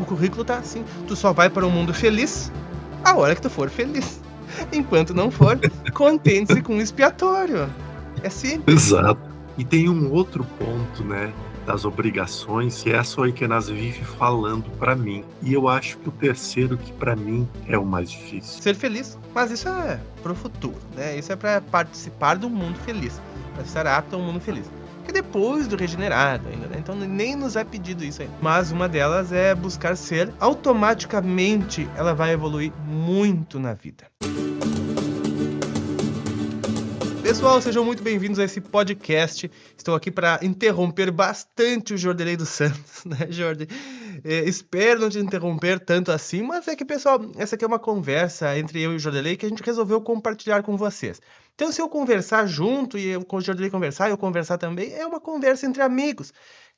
O currículo tá assim, tu só vai para o mundo feliz a hora que tu for feliz. Enquanto não for, contente-se com o expiatório. É simples. Exato. E tem um outro ponto, né, das obrigações, que é essa aí que a Nas vive falando para mim. E eu acho que o terceiro, que para mim é o mais difícil. Ser feliz. Mas isso é pro futuro, né? Isso é para participar do mundo feliz. Para estar apto ao mundo feliz. Que depois do regenerado ainda, né? Então nem nos é pedido isso ainda. Mas uma delas é buscar ser. Automaticamente ela vai evoluir muito na vida. Pessoal, sejam muito bem-vindos a esse podcast. Estou aqui para interromper bastante o Jordelei dos Santos, né, Jordi? Espero não te interromper tanto assim, mas é que, pessoal, essa aqui é uma conversa entre eu e o Jordelei que a gente resolveu compartilhar com vocês. Então, se eu conversar junto e eu, com o Jordelei conversar e eu conversar também, é uma conversa entre amigos,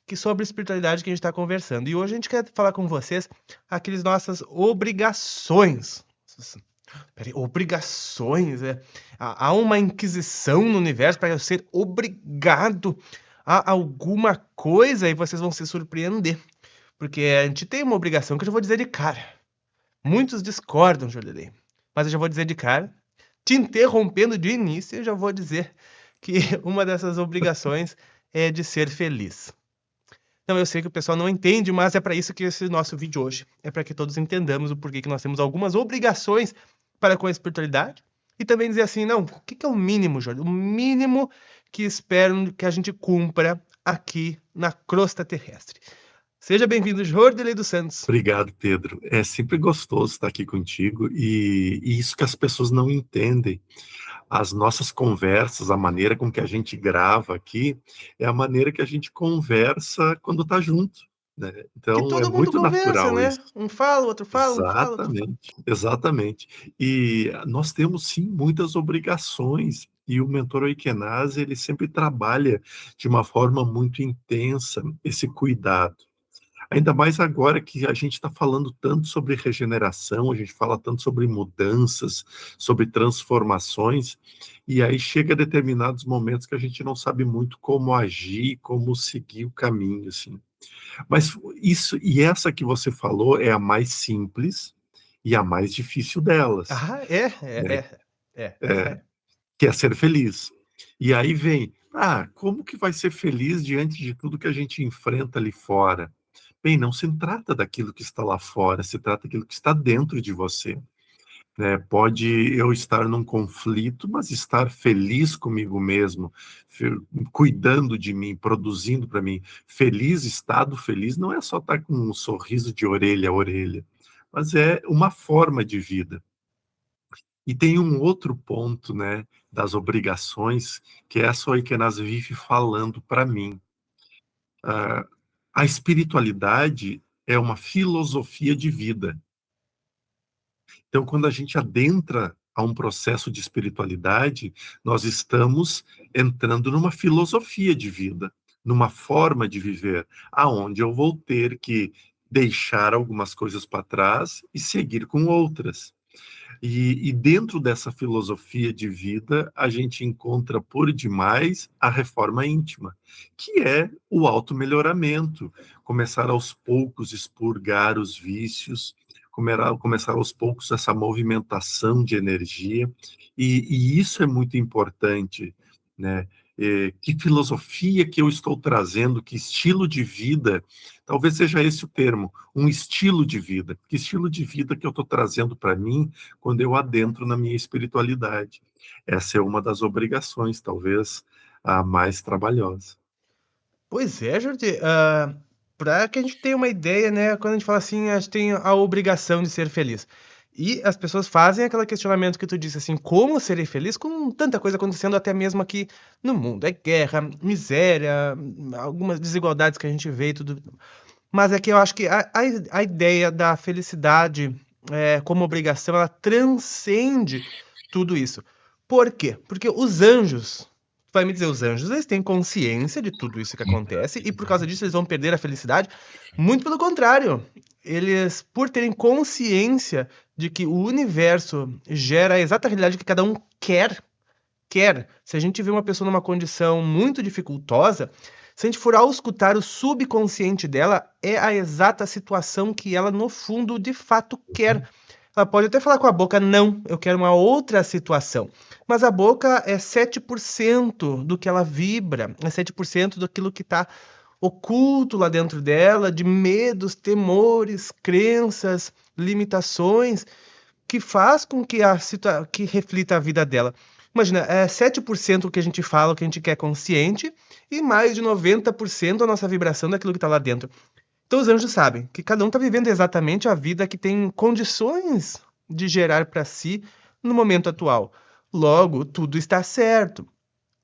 que sobre espiritualidade que a gente está conversando. E hoje a gente quer falar com vocês aquelas nossas obrigações. Peraí, obrigações, há uma inquisição no universo para eu ser obrigado a alguma coisa e vocês vão se surpreender. Porque a gente tem uma obrigação que eu já vou dizer de cara. Muitos discordam, Jordelei. Mas eu já vou dizer de cara, te interrompendo de início, eu já vou dizer que uma dessas obrigações é de ser feliz. Não, eu sei que o pessoal não entende, mas é para isso que esse nosso vídeo hoje. É para que todos entendamos o porquê que nós temos algumas obrigações para com a espiritualidade. E também dizer assim, não, o que é o mínimo, Jorge? O mínimo que espero que a gente cumpra aqui na crosta terrestre. Seja bem-vindo, Jordelei dos Santos. Obrigado, Pedro. É sempre gostoso estar aqui contigo e isso que as pessoas não entendem. As nossas conversas, a maneira com que a gente grava aqui, é a maneira que a gente conversa quando está junto, né? Que Então, é todo mundo muito conversa, natural né? isso. Um fala, outro fala, um fala, outro fala. Exatamente, exatamente. E nós temos, sim, muitas obrigações. E o mentor Oikenaz, ele sempre trabalha de uma forma muito intensa esse cuidado. Ainda mais agora que a gente está falando tanto sobre regeneração, a gente fala tanto sobre mudanças, sobre transformações, e aí chega a determinados momentos que a gente não sabe muito como agir, como seguir o caminho, assim. Mas isso, e essa que você falou é a mais simples e a mais difícil delas, Ah, né? essa É, é. que é ser feliz. E aí vem, como que vai ser feliz diante de tudo que a gente enfrenta ali fora? Bem, não se trata daquilo que está lá fora, se trata daquilo que está dentro de você, né? Pode eu estar num conflito, mas estar feliz comigo mesmo, cuidando de mim, produzindo para mim. Feliz, estado feliz, não é só estar com um sorriso de orelha a orelha, mas é uma forma de vida. E tem um outro ponto, né, das obrigações, que é essa aí que a Nas vive falando para mim. Ah, a espiritualidade é uma filosofia de vida. Então, quando a gente adentra a um processo de espiritualidade, nós estamos entrando numa filosofia de vida, numa forma de viver, aonde eu vou ter que deixar algumas coisas para trás e seguir com outras. E dentro dessa filosofia de vida, a gente encontra por demais a reforma íntima, que é o automelhoramento, começar aos poucos expurgar os vícios, começar aos poucos essa movimentação de energia, e isso é muito importante, né? Que filosofia que eu estou trazendo, que estilo de vida, talvez seja esse o termo, um estilo de vida, que estilo de vida que eu estou trazendo para mim, quando eu adentro na minha espiritualidade. Essa é uma das obrigações, talvez a mais trabalhosa. Pois é, Jordi. Para que a gente tenha uma ideia, né? Quando a gente fala assim, a gente tem a obrigação de ser feliz. E as pessoas fazem aquele questionamento que tu disse, assim, como serei feliz com tanta coisa acontecendo até mesmo aqui no mundo? É guerra, miséria, algumas desigualdades que a gente vê e tudo. Mas é que eu acho que a ideia da felicidade como obrigação, ela transcende tudo isso. Por quê? Porque os anjos, vai me dizer, os anjos, eles têm consciência de tudo isso que acontece e por causa disso eles vão perder a felicidade? Muito pelo contrário. Eles, por terem consciência de que o universo gera a exata realidade que cada um quer. Se a gente vê uma pessoa numa condição muito dificultosa, Se a gente for auscultar o subconsciente dela, é a exata situação que ela, no fundo, de fato quer. Ela pode até falar com a boca, não, eu quero uma outra situação. Mas a boca é 7% do que ela vibra, é 7% daquilo que está oculto lá dentro dela, de medos, temores, crenças, limitações, que faz com que que reflita a vida dela. Imagina, é 7% o que a gente fala, o que a gente quer consciente, e mais de 90% a nossa vibração daquilo que está lá dentro. Então os anjos sabem que cada um está vivendo exatamente a vida que tem condições de gerar para si no momento atual. Logo, tudo está certo.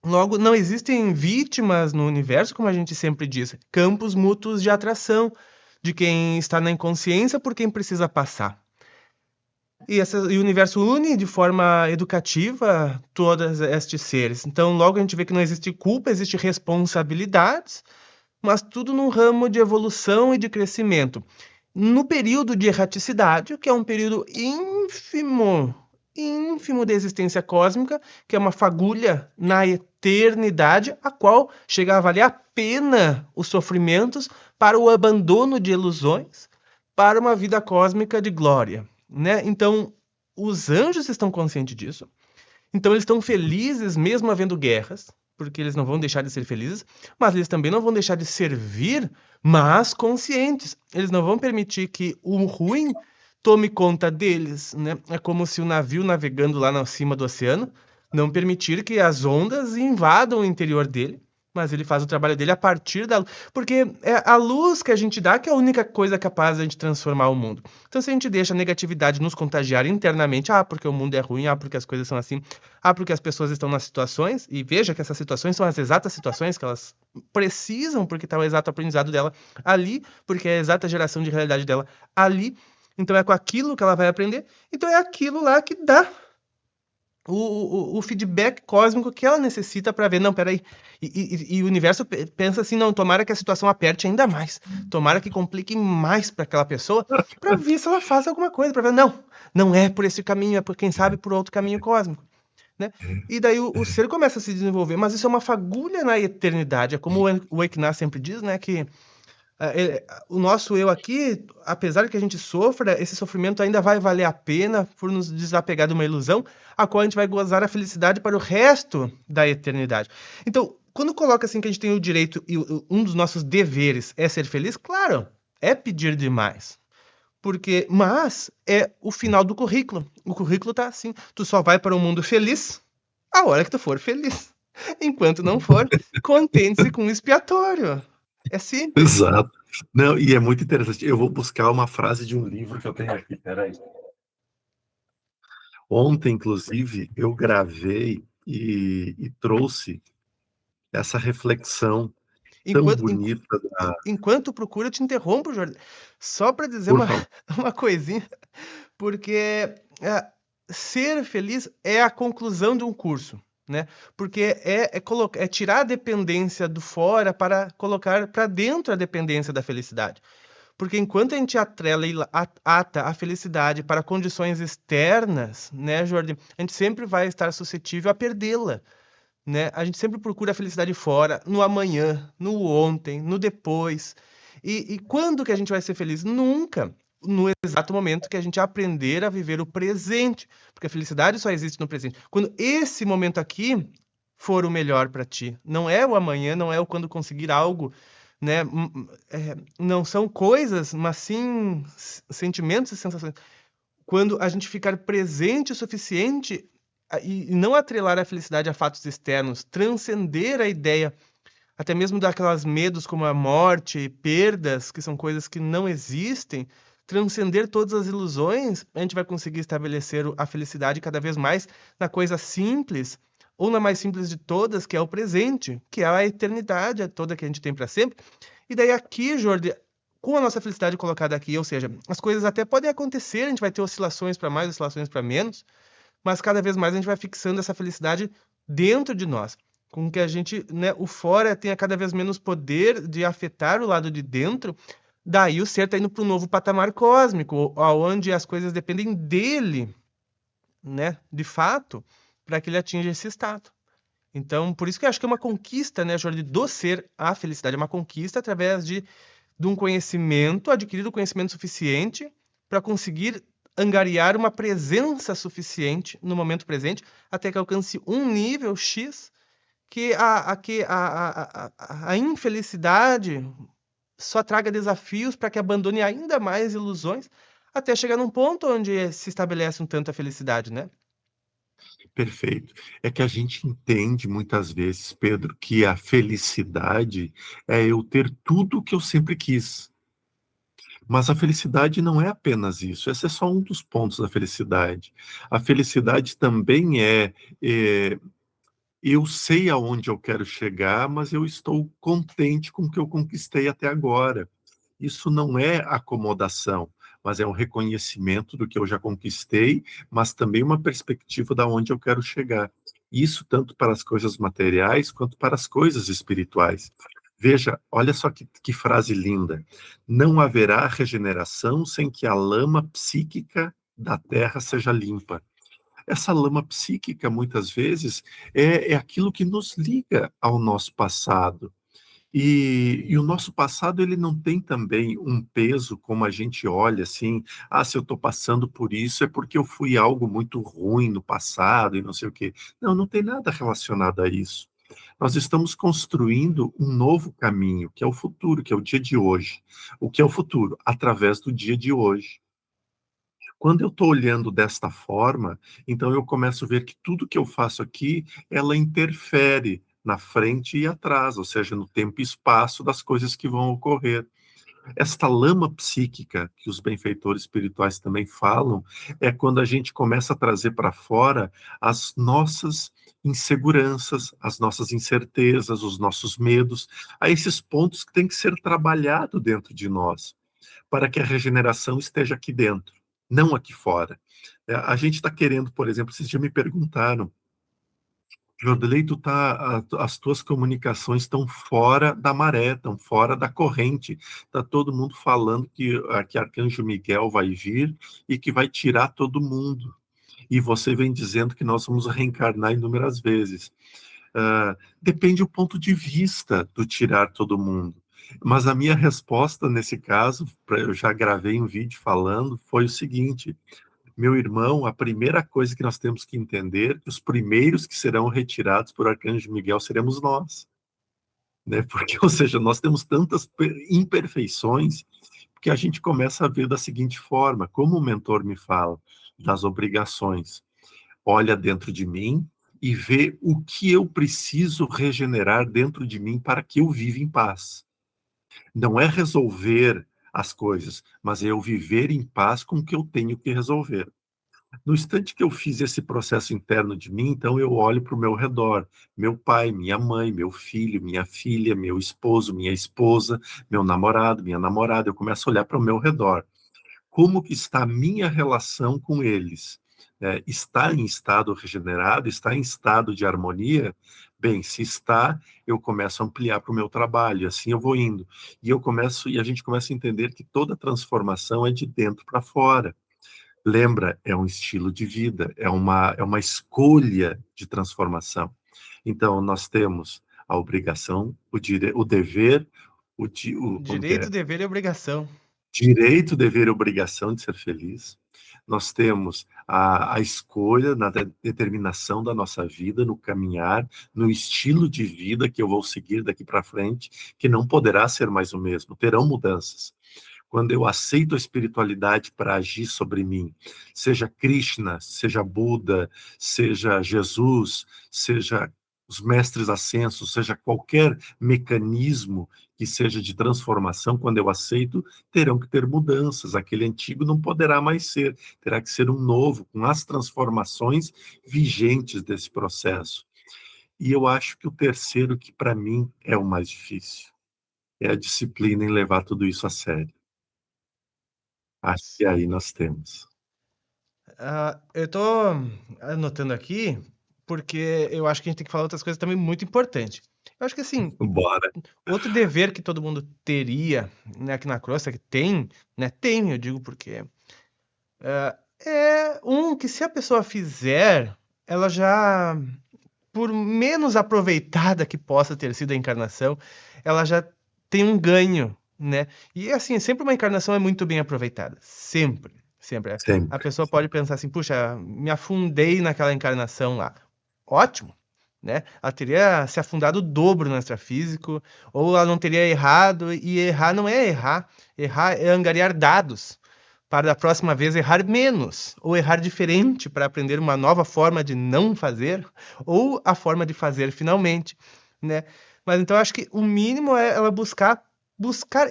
Logo, não existem vítimas no universo, como a gente sempre diz, campos mútuos de atração de quem está na inconsciência por quem precisa passar. E o universo une de forma educativa todos estes seres. Então, logo a gente vê que não existe culpa, existe responsabilidades, mas tudo num ramo de evolução e de crescimento. No período de erraticidade, que é um período ínfimo da existência cósmica, que é uma fagulha na eternidade, a qual chega a valer a pena os sofrimentos para o abandono de ilusões, para uma vida cósmica de glória, né? Então, os anjos estão conscientes disso. Então, eles estão felizes mesmo havendo guerras, porque eles não vão deixar de ser felizes, mas eles também não vão deixar de servir, mas conscientes. Eles não vão permitir que o ruim tome conta deles, né? É como se o navio navegando lá na cima do oceano não permitir que as ondas invadam o interior dele, mas ele faz o trabalho dele a partir da luz, porque é a luz que a gente dá que é a única coisa capaz de a gente transformar o mundo. Então, se a gente deixa a negatividade nos contagiar internamente, porque o mundo é ruim, porque as coisas são assim, porque as pessoas estão nas situações, e veja que essas situações são as exatas situações que elas precisam, porque está o exato aprendizado dela ali, porque é a exata geração de realidade dela ali. Então é com aquilo que ela vai aprender. Então é aquilo lá que dá o feedback cósmico que ela necessita para ver, não, peraí. E o universo pensa assim, não, tomara que a situação aperte ainda mais. Tomara que complique mais para aquela pessoa, para ver se ela faz alguma coisa, para ver, não é por esse caminho, é por quem sabe por outro caminho cósmico. Né? E daí o ser começa a se desenvolver, mas isso é uma fagulha na eternidade. É como o Eknar sempre diz, né, que o nosso eu aqui, apesar de que a gente sofra, esse sofrimento ainda vai valer a pena por nos desapegar de uma ilusão, a qual a gente vai gozar a felicidade para o resto da eternidade. Então, quando coloca assim que a gente tem o direito e um dos nossos deveres é ser feliz, claro, é pedir demais. Mas é o final do currículo. O currículo tá assim, tu só vai para o mundo feliz a hora que tu for feliz. Enquanto não for, contente-se com o expiatório. É simples. Exato. Não, e é muito interessante. Eu vou buscar uma frase de um livro que eu tenho aqui. Peraí. Ontem, inclusive, eu gravei e trouxe essa reflexão tão bonita da... Enquanto procura, eu te interrompo, Jorge. Só para dizer uma coisinha, porque ser feliz é a conclusão de um curso. Né? Porque é tirar a dependência do fora para colocar para dentro a dependência da felicidade. Porque enquanto a gente atrela e ata a felicidade para condições externas, né, Jordi, a gente sempre vai estar suscetível a perdê-la. Né? A gente sempre procura a felicidade fora, no amanhã, no ontem, no depois. E quando que a gente vai ser feliz? Nunca. No exato momento que a gente aprender a viver o presente, porque a felicidade só existe no presente. Quando esse momento aqui for o melhor para ti, não é o amanhã, não é o quando conseguir algo, né? Não são coisas, mas sim sentimentos e sensações. Quando a gente ficar presente o suficiente e não atrelar a felicidade a fatos externos, transcender a ideia até mesmo daquelas medos como a morte, perdas, que são coisas que não existem, transcender todas as ilusões, a gente vai conseguir estabelecer a felicidade cada vez mais na coisa simples, ou na mais simples de todas, que é o presente, que é a eternidade toda que a gente tem para sempre. E daí aqui, Jordi, com a nossa felicidade colocada aqui, ou seja, as coisas até podem acontecer, a gente vai ter oscilações para mais, oscilações para menos, mas cada vez mais a gente vai fixando essa felicidade dentro de nós, com que a gente, né, o fora tenha cada vez menos poder de afetar o lado de dentro. Daí o ser está indo para um novo patamar cósmico, onde as coisas dependem dele, né, de fato, para que ele atinja esse estado. Então, por isso que eu acho que é uma conquista, né, Jordi, do ser a felicidade. É uma conquista através de um conhecimento, adquirir o conhecimento suficiente para conseguir angariar uma presença suficiente no momento presente até que alcance um nível X que a infelicidade só traga desafios para que abandone ainda mais ilusões até chegar num ponto onde se estabelece um tanto a felicidade, né? Perfeito. É que a gente entende muitas vezes, Pedro, que a felicidade é eu ter tudo o que eu sempre quis. Mas a felicidade não é apenas isso, esse é só um dos pontos da felicidade. A felicidade também é eu sei aonde eu quero chegar, mas eu estou contente com o que eu conquistei até agora. Isso não é acomodação, mas é um reconhecimento do que eu já conquistei, mas também uma perspectiva da onde eu quero chegar. Isso tanto para as coisas materiais quanto para as coisas espirituais. Veja, olha só que frase linda. Não haverá regeneração sem que a lama psíquica da terra seja limpa. Essa lama psíquica, muitas vezes, é aquilo que nos liga ao nosso passado. E o nosso passado, ele não tem também um peso como a gente olha assim, se eu estou passando por isso é porque eu fui algo muito ruim no passado e não sei o quê. Não, não tem nada relacionado a isso. Nós estamos construindo um novo caminho, que é o futuro, que é o dia de hoje. O que é o futuro? Através do dia de hoje. Quando eu estou olhando desta forma, então eu começo a ver que tudo que eu faço aqui, ela interfere na frente e atrás, ou seja, no tempo e espaço das coisas que vão ocorrer. Esta lama psíquica, que os benfeitores espirituais também falam, é quando a gente começa a trazer para fora as nossas inseguranças, as nossas incertezas, os nossos medos, a esses pontos que têm que ser trabalhado dentro de nós para que a regeneração esteja aqui dentro, não aqui fora. A gente está querendo, por exemplo, vocês já me perguntaram, Jordelei, as tuas comunicações estão fora da maré, estão fora da corrente. Está todo mundo falando que Arcanjo Miguel vai vir e que vai tirar todo mundo. E você vem dizendo que nós vamos reencarnar inúmeras vezes. Depende do ponto de vista do tirar todo mundo. Mas a minha resposta nesse caso, eu já gravei um vídeo falando, foi o seguinte: meu irmão, a primeira coisa que nós temos que entender, que os primeiros que serão retirados por Arcanjo Miguel seremos nós, né? Porque, ou seja, nós temos tantas imperfeições que a gente começa a ver da seguinte forma, como o mentor me fala, das obrigações. Olha dentro de mim e vê o que eu preciso regenerar dentro de mim para que eu viva em paz. Não é resolver as coisas, mas é eu viver em paz com o que eu tenho que resolver. No instante que eu fiz esse processo interno de mim, então eu olho para o meu redor, meu pai, minha mãe, meu filho, minha filha, meu esposo, minha esposa, meu namorado, minha namorada, eu começo a olhar para o meu redor. Como que está a minha relação com eles? Está em estado regenerado? Está em estado de harmonia? Bem, se está, eu começo a ampliar para o meu trabalho, assim eu vou indo. E a gente começa a entender que toda transformação é de dentro para fora. Lembra, é um estilo de vida, é uma escolha de transformação. Então, nós temos a obrigação, o dever, como que Direito, é? dever e obrigação. Direito, dever e obrigação de ser feliz. Nós temos a escolha na determinação da nossa vida, no caminhar, no estilo de vida que eu vou seguir daqui para frente, que não poderá ser mais o mesmo, terão mudanças. Quando eu aceito a espiritualidade para agir sobre mim, seja Krishna, seja Buda, seja Jesus, seja os mestres ascensos, seja qualquer mecanismo que seja de transformação, quando eu aceito, terão que ter mudanças. Aquele antigo não poderá mais ser, terá que ser um novo, com as transformações vigentes desse processo. E eu acho que o terceiro, que para mim é o mais difícil, é a disciplina em levar tudo isso a sério. Acho que aí nós temos. Eu tô anotando aqui porque eu acho que a gente tem que falar outras coisas também muito importantes. Eu acho que assim, Bora. outro dever que todo mundo teria, né, aqui na crosta, que tem, né, tem, eu digo porque é um que se a pessoa fizer, ela já por menos aproveitada que possa ter sido a encarnação, ela já tem um ganho, né? E assim, sempre uma encarnação é muito bem aproveitada. Sempre, sempre. A Sempre. pessoa pode pensar assim, puxa, me afundei naquela encarnação lá. Ótimo, né? Ela teria se afundado o dobro no extrafísico, ou ela não teria errado, e errar não é errar. Errar é angariar dados para da próxima vez errar menos, ou errar diferente para aprender uma nova forma de não fazer, ou a forma de fazer finalmente, né? Mas então eu acho que o mínimo é ela buscar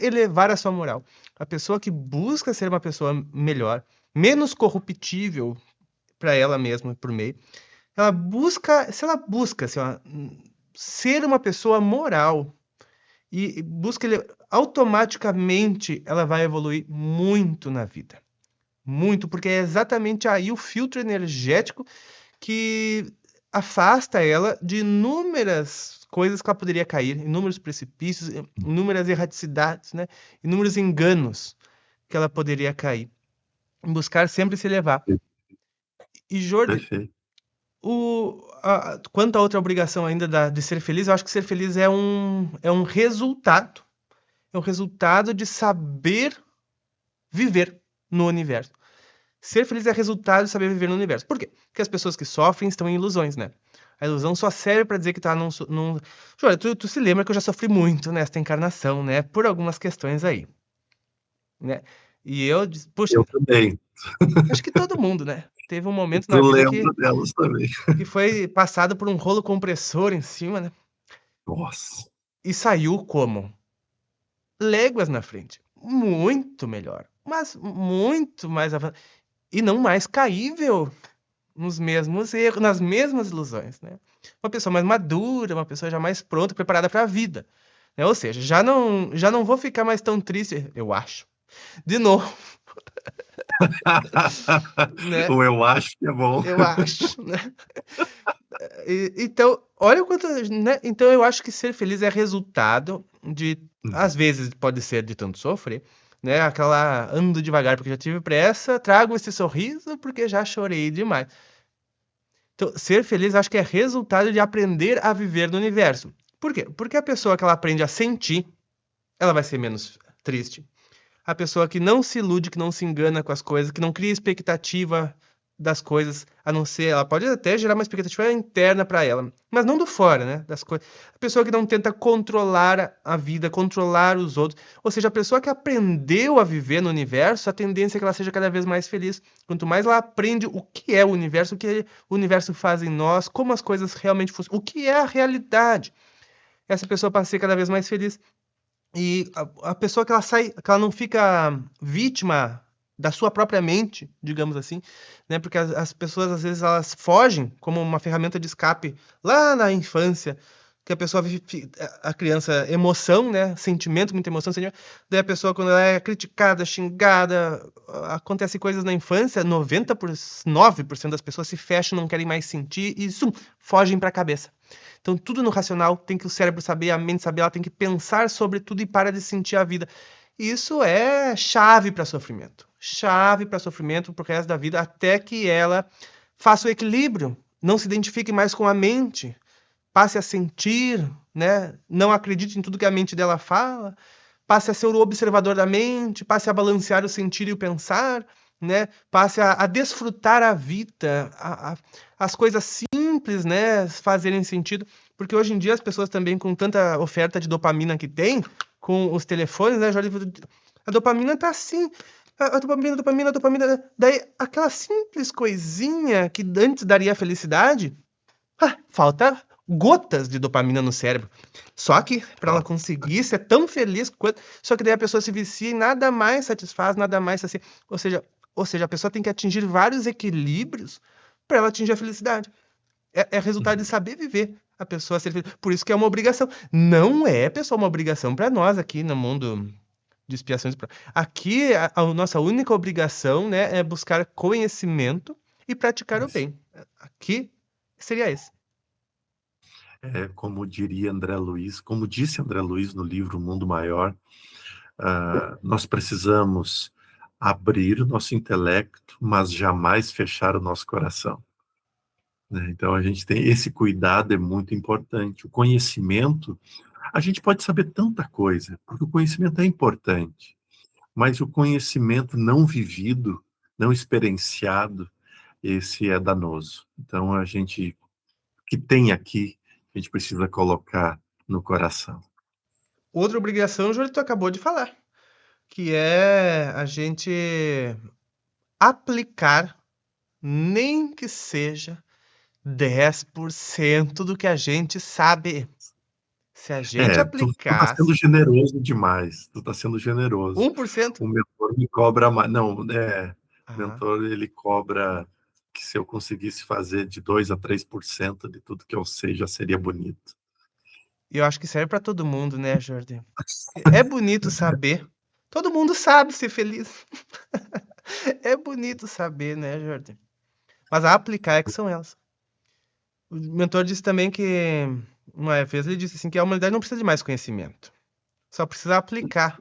elevar a sua moral. A pessoa que busca ser uma pessoa melhor, menos corruptível para ela mesma por meio, ela busca, se ela busca assim, ó, ser uma pessoa moral e busca ele, automaticamente ela vai evoluir muito na vida. Muito, porque é exatamente aí o filtro energético que afasta ela de inúmeras coisas que ela poderia cair, inúmeros precipícios, inúmeras erraticidades, né? Inúmeros enganos que ela poderia cair. Buscar sempre se elevar. E, Jordi, Perfeito. quanto à outra obrigação ainda de ser feliz, eu acho que ser feliz é um resultado. É um resultado de saber viver no universo. Ser feliz é resultado de saber viver no universo. Por quê? Porque as pessoas que sofrem estão em ilusões, né? A ilusão só serve pra dizer que tá num... Jura, tu se lembra que eu já sofri muito nesta encarnação, né? Por algumas questões aí, né? E eu, puxa, Eu também. acho que todo mundo, né? Teve um momento Tu na vida lembra delas também. que foi passado por um rolo compressor em cima, né? Nossa. E saiu como? Léguas na frente. Muito melhor. Mas muito mais avançado. E não mais caível nos mesmos erros, nas mesmas ilusões, né? Uma pessoa mais madura, uma pessoa já mais pronta, preparada para a vida, né? Ou seja, já não vou ficar mais tão triste, eu acho. De novo, né? O eu acho que é bom. Eu acho, né? Então, olha o quanto, né? Então eu acho que ser feliz é resultado de, às vezes pode ser de tanto sofrer, né? Aquela ando devagar porque já tive pressa, trago esse sorriso porque já chorei demais. Então, ser feliz acho que é resultado de aprender a viver no universo. Por quê? Porque a pessoa que ela aprende a sentir, ela vai ser menos triste. A pessoa que não se ilude, que não se engana com as coisas, que não cria expectativa das coisas, a não ser, ela pode até gerar uma expectativa interna para ela, mas não do fora, né, das coisas. A pessoa que não tenta controlar a vida, controlar os outros, ou seja, a pessoa que aprendeu a viver no universo, a tendência é que ela seja cada vez mais feliz. Quanto mais ela aprende o que é o universo, o que o universo faz em nós, como as coisas realmente funcionam, o que é a realidade, essa pessoa passa a ser cada vez mais feliz. E a pessoa que ela sai, que ela não fica vítima da sua própria mente, digamos assim, né? Porque as pessoas às vezes elas fogem como uma ferramenta de escape lá na infância, que a pessoa vive, a criança, emoção, né? Sentimento, muita emoção, sentimento. Daí a pessoa quando ela é criticada, xingada, acontece coisas na infância, 99% das pessoas se fecham, não querem mais sentir e fogem para a cabeça. Então, tudo no racional, tem que o cérebro saber, a mente saber, ela tem que pensar sobre tudo e para de sentir a vida. E isso é chave para sofrimento. Chave para sofrimento pro resto da vida, até que ela faça o equilíbrio, não se identifique mais com a mente, passe a sentir, né? Não acredite em tudo que a mente dela fala, passe a ser o observador da mente, passe a balancear o sentir e o pensar, né? Passe a desfrutar a vida, as coisas simples, né? Fazerem sentido, porque hoje em dia as pessoas também com tanta oferta de dopamina que tem, com os telefones, né? A dopamina tá assim, a dopamina, daí aquela simples coisinha que antes daria felicidade, falta gotas de dopamina no cérebro. Só que, para ela conseguir ser tão feliz quanto. Só que daí a pessoa se vicia e nada mais satisfaz, nada mais assim. Ou seja, a pessoa tem que atingir vários equilíbrios para ela atingir a felicidade. É resultado de saber viver a pessoa ser feliz. Por isso que é uma obrigação. Não é, pessoal, uma obrigação para nós aqui no mundo de expiações. Aqui, a nossa única obrigação, né, é buscar conhecimento e praticar o bem. Aqui seria esse. Como diria André Luiz, como disse André Luiz no livro O Mundo Maior, nós precisamos abrir o nosso intelecto, mas jamais fechar o nosso coração. né? Então a gente tem esse cuidado, é muito importante. O conhecimento, a gente pode saber tanta coisa, porque o conhecimento é importante, mas o conhecimento não vivido, não experienciado, esse é danoso. Então a gente que tem aqui, a gente precisa colocar no coração. Outra obrigação, Júlio, tu acabou de falar, que é a gente aplicar, nem que seja 10% do que a gente sabe. Se a gente Tu tá sendo aplicasse generoso demais, tu tá sendo generoso. 1%, O mentor me cobra mais, não, o ah, mentor ele cobra que se eu conseguisse fazer de 2 a 3% de tudo que eu sei, já seria bonito. eu acho que serve para todo mundo, né, Jordi? É bonito saber. Todo mundo sabe ser feliz. É bonito saber, né, Jordi? Mas a aplicar é que são elas. O mentor disse também que, uma vez ele disse assim, que a humanidade não precisa de mais conhecimento. Só precisa aplicar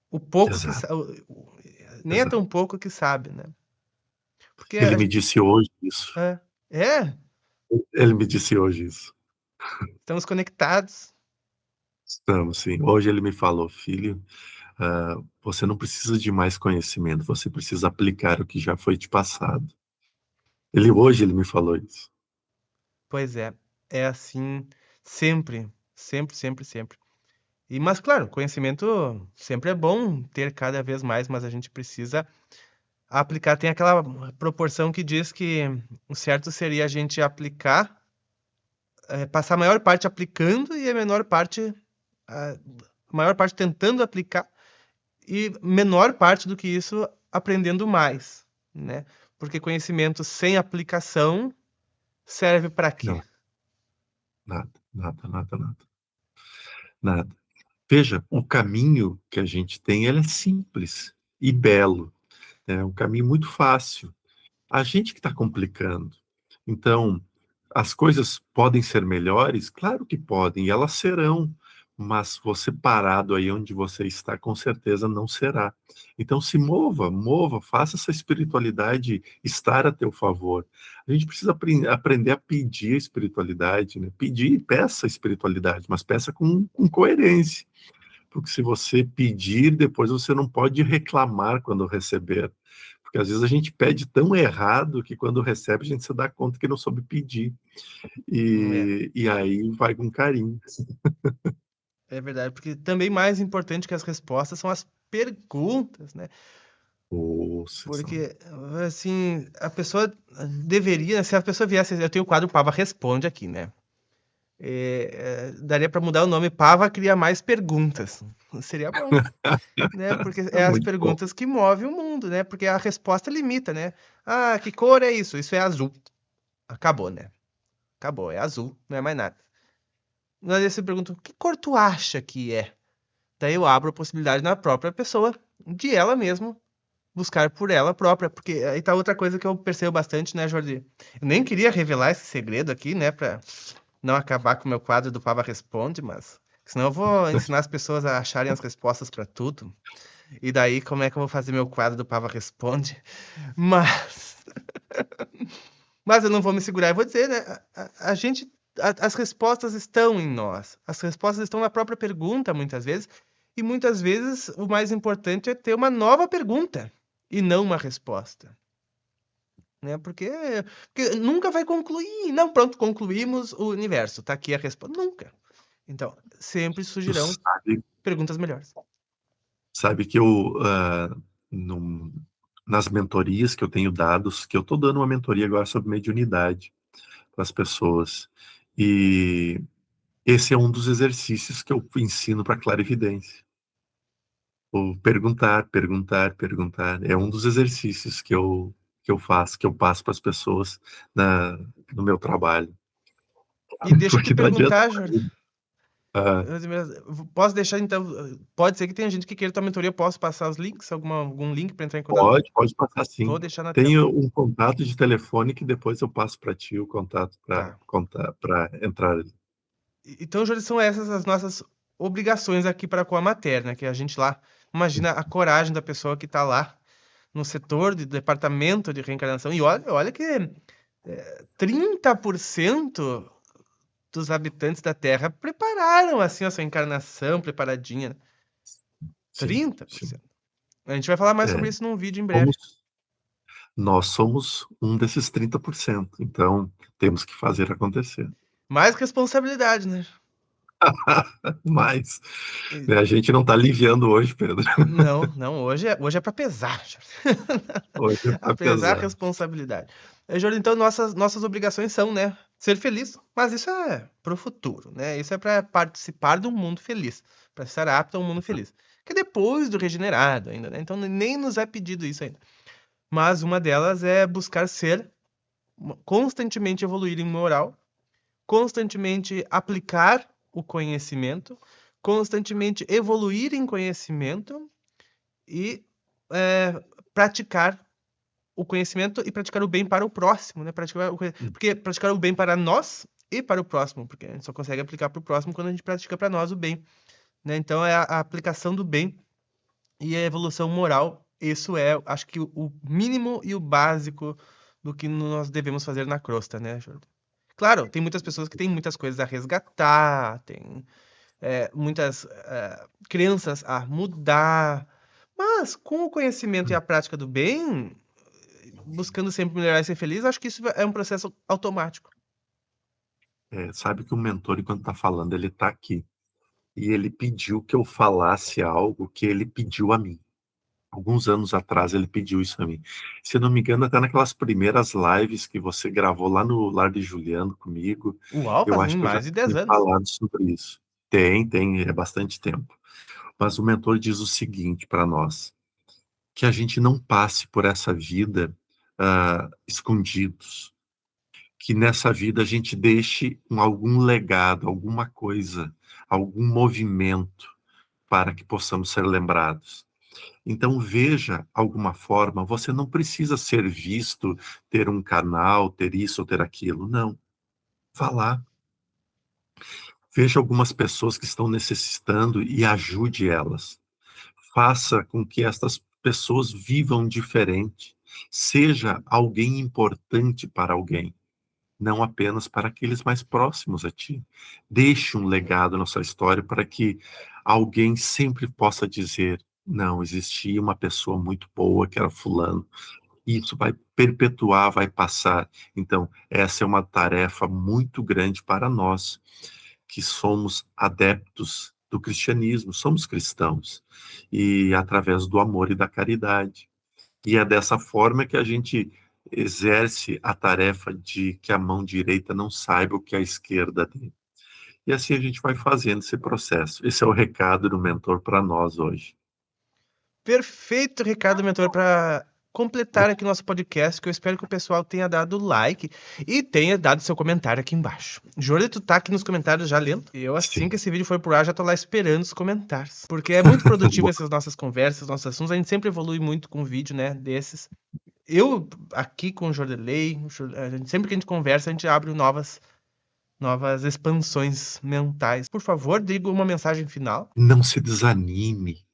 o pouco que Exato, nem é exato. tão pouco que sabe, né? Porque Ele me disse hoje isso. é, é, Ele me disse hoje isso. estamos conectados. Estamos, sim. Hoje ele me falou, filho, você não precisa de mais conhecimento, você precisa aplicar o que já foi te passado. Hoje ele me falou isso. Pois é assim sempre, sempre, sempre, sempre. E, mas claro, conhecimento sempre é bom ter cada vez mais, mas a gente precisa aplicar. Tem aquela proporção que diz que o certo seria a gente aplicar, passar a maior parte aplicando e a a maior parte tentando aplicar e menor parte do que isso aprendendo mais, né? Porque conhecimento sem aplicação serve para quê? Não, nada, nada, nada, nada, nada. Veja, o caminho que a gente tem, ele é simples e belo. É um caminho muito fácil. A gente que está complicando. Então, as coisas podem ser melhores? Claro que podem, e elas serão. Mas você parado aí onde você está, com certeza não será. Então, se mova, mova, faça essa espiritualidade estar a teu favor. A gente precisa aprender a pedir a espiritualidade, né? Pedir e peça a espiritualidade, mas peça com coerência. Porque se você pedir, depois você não pode reclamar quando receber. Porque às vezes a gente pede tão errado que quando recebe a gente se dá conta que não soube pedir. É, E aí vai com carinho. é verdade, porque também mais importante que as respostas são as perguntas, né? Nossa, Porque, assim, a pessoa deveria, se a pessoa viesse, eu tenho o quadro Pava Responde aqui, né? Daria para mudar o nome Pava cria mais perguntas. Seria bom, né? Porque é é as muito bom. perguntas que movem o mundo, né? Porque a resposta limita, né? Ah, que cor é isso? Isso é azul. Acabou, né? Acabou, é azul, não é mais nada. Mas aí você pergunta, que cor tu acha que é? Daí eu abro a possibilidade na própria pessoa, de ela mesma, buscar por ela própria. Porque aí tá outra coisa que eu percebo bastante, né, Jordi? Eu nem queria revelar esse segredo aqui, né, pra não acabar com o meu quadro do Pava Responde, mas senão eu vou ensinar as pessoas a acharem as respostas pra tudo. E daí, como é que eu vou fazer meu quadro do Pava Responde? Mas, mas eu não vou me segurar e vou dizer, né? A gente, as respostas estão em nós. As respostas estão na própria pergunta, muitas vezes. E muitas vezes o mais importante é ter uma nova pergunta e não uma resposta. Né? Porque nunca vai concluir. Não, pronto, concluímos o universo. Tá aqui a resposta. Nunca. Então, sempre Tu surgirão perguntas melhores. sabe que num- nas mentorias que eu tenho dados, que eu estou dando uma mentoria agora sobre mediunidade para as pessoas. E esse é um dos exercícios que eu ensino para clarividência. O perguntar, perguntar, perguntar. É um dos exercícios que eu faço, que eu passo para as pessoas no meu trabalho. E deixa eu te Porque não adianta. perguntar, Jorge. Ah, Posso deixar, então. Pode ser que tenha gente que queira tua mentoria. Posso passar os links? Algum link para entrar em contato? pode passar sim. Vou deixar na tela. Tenho um contato de telefone que depois eu passo para ti o contato Tá. para entrar ali. Então, Jorge, são essas as nossas obrigações aqui para com a materna, que a gente lá. Imagina a coragem da pessoa que está lá no setor de departamento de reencarnação. E olha que 30% dos habitantes da Terra prepararam, assim, a sua encarnação preparadinha, né? Sim, sim. 30%. A gente vai falar mais É, sobre isso num vídeo em breve. somos, nós somos um desses 30%. Então, temos que fazer acontecer. Mais responsabilidade, né? Mas E- né, a gente não está aliviando hoje, Pedro. Não, não, hoje é para pesar. Hoje é para Apesar da pesar. responsabilidade. Jordan, então nossas obrigações são, né, ser feliz, mas isso é pro futuro, né? Isso é para participar de um mundo feliz, para estar apto a um mundo feliz. Que é depois do regenerado ainda, né? Então nem nos é pedido isso ainda. Mas uma delas é buscar ser constantemente evoluir em moral, constantemente aplicar o conhecimento, constantemente evoluir em conhecimento e praticar o conhecimento e praticar o bem para o próximo, né? Porque praticar o bem para nós e para o próximo, porque a gente só consegue aplicar para o próximo quando a gente pratica para nós o bem, né? Então é a aplicação do bem e a evolução moral. Isso é, acho que o mínimo e o básico do que nós devemos fazer na crosta, né, Jordan? Claro, tem muitas pessoas que têm muitas coisas a resgatar, tem muitas crenças a mudar, mas com o conhecimento e a prática do bem, buscando sempre melhorar e ser feliz, acho que isso é um processo automático. Sabe que o mentor, enquanto está falando, ele está aqui. E ele pediu que eu falasse algo que ele pediu a mim. Alguns anos atrás ele pediu isso a mim. Se eu não me engano, até naquelas primeiras lives que você gravou lá no Lar de Juliano comigo, Uau, eu fazem acho que eu já mais de 10 tinha anos. falado sobre isso. É bastante tempo. Mas o mentor diz o seguinte para nós, que a gente não passe por essa vida escondidos, que nessa vida a gente deixe algum legado, alguma coisa, algum movimento para que possamos ser lembrados. Então, veja alguma forma, você não precisa ser visto, ter um canal, ter isso ou ter aquilo. Não. Vá lá. Veja algumas pessoas que estão necessitando e ajude elas. Faça com que estas pessoas vivam diferente. Seja alguém importante para alguém, não apenas para aqueles mais próximos a ti. Deixe um legado na sua história para que alguém sempre possa dizer: não, existia uma pessoa muito boa que era fulano. E isso vai perpetuar, vai passar. Então, essa é uma tarefa muito grande para nós, que somos adeptos do cristianismo, somos cristãos, e através do amor e da caridade. E é dessa forma que a gente exerce a tarefa de que a mão direita não saiba o que a esquerda tem. E assim a gente vai fazendo esse processo. Esse é o recado do mentor para nós hoje. Perfeito, Ricardo Mentor, para completar aqui nosso podcast, que eu espero que o pessoal tenha dado like e tenha dado seu comentário aqui embaixo. Jorge, tu tá aqui nos comentários já lendo? E eu, assim Sim. que esse vídeo for pro ar, já tô lá esperando os comentários. Porque é muito produtivo essas nossas conversas, nossos assuntos. A gente sempre evolui muito com vídeo, né, desses. Eu, aqui com o Jordelei, sempre que a gente conversa, a gente abre novas expansões mentais. Por favor, diga uma mensagem final. Não se desanime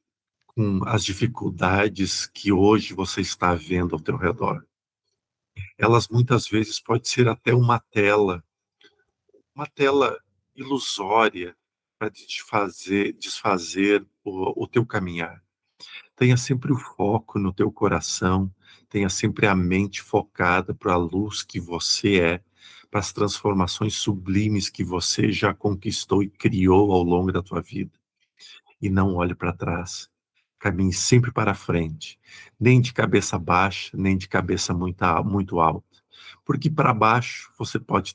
com as dificuldades que hoje você está vendo ao teu redor. Elas muitas vezes podem ser até uma tela ilusória para desfazer o teu caminhar. Tenha sempre o foco no teu coração, tenha sempre a mente focada para a luz que você é, para as transformações sublimes que você já conquistou e criou ao longo da tua vida. E não olhe para trás. Caminhe sempre para frente, nem de cabeça baixa, nem de cabeça muito alta. Porque para baixo você pode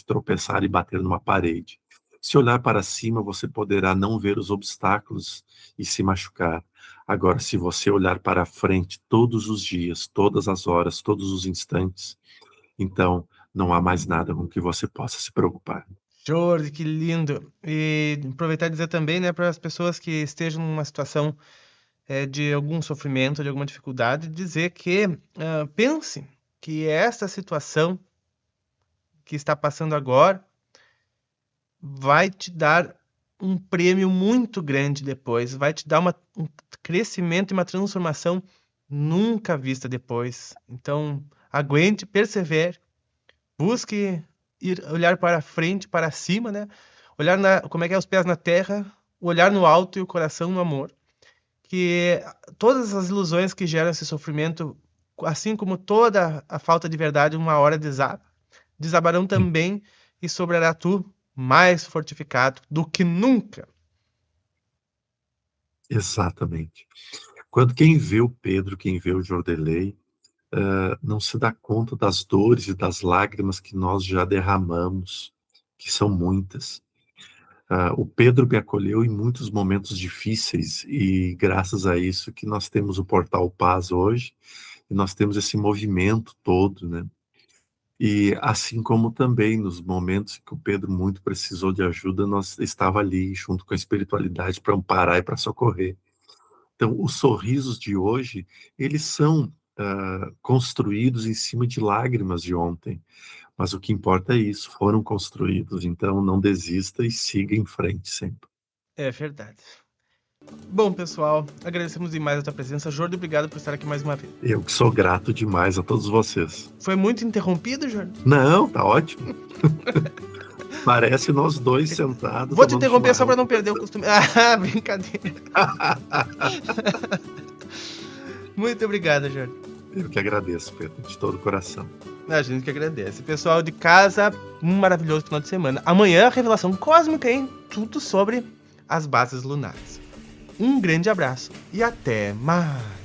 tropeçar e bater numa parede. Se olhar para cima, você poderá não ver os obstáculos e se machucar. Agora, se você olhar para frente todos os dias, todas as horas, todos os instantes, então não há mais nada com que você possa se preocupar. Jorge, que lindo! E aproveitar e dizer também, né, para as pessoas que estejam numa situação de algum sofrimento, de alguma dificuldade, dizer que pense que essa situação que está passando agora vai te dar um prêmio muito grande depois, vai te dar um crescimento e uma transformação nunca vista depois. Então, aguente, persevere Busque olhar para frente, para cima, né? Olhar como é que é os pés na terra, olhar no alto e o coração no amor. Que todas as ilusões que geram esse sofrimento, assim como toda a falta de verdade, uma hora desabarão Sim, também e sobrará tu mais fortificado do que nunca. exatamente. Quando quem vê o Pedro, quem vê o Jordelei, não se dá conta das dores e das lágrimas que nós já derramamos, que são muitas. O Pedro me acolheu em muitos momentos difíceis e graças a isso que nós temos o Portal Paz hoje e nós temos esse movimento todo, né? E assim como também nos momentos que o Pedro muito precisou de ajuda, nós estava ali junto com a espiritualidade para amparar e para socorrer. Então, os sorrisos de hoje, eles são construídos em cima de lágrimas de ontem. Mas o que importa é isso, foram construídos. Então, não desista e siga em frente sempre. É verdade. Bom, pessoal, agradecemos demais a tua presença. Jordi, obrigado por estar aqui mais uma vez. Eu que sou grato demais a todos vocês. Foi muito interrompido, Jordi? Não, tá ótimo. Parece nós dois sentados Vou te tomando interromper só chimarrão para não perder o conversando. costume. Ah, brincadeira. Muito obrigado, Jordi. Eu que agradeço, Pedro, de todo o coração. A gente que agradece. Pessoal de casa, um maravilhoso final de semana. Amanhã, a revelação cósmica, hein? Tudo sobre as bases lunares. Um grande abraço e até mais.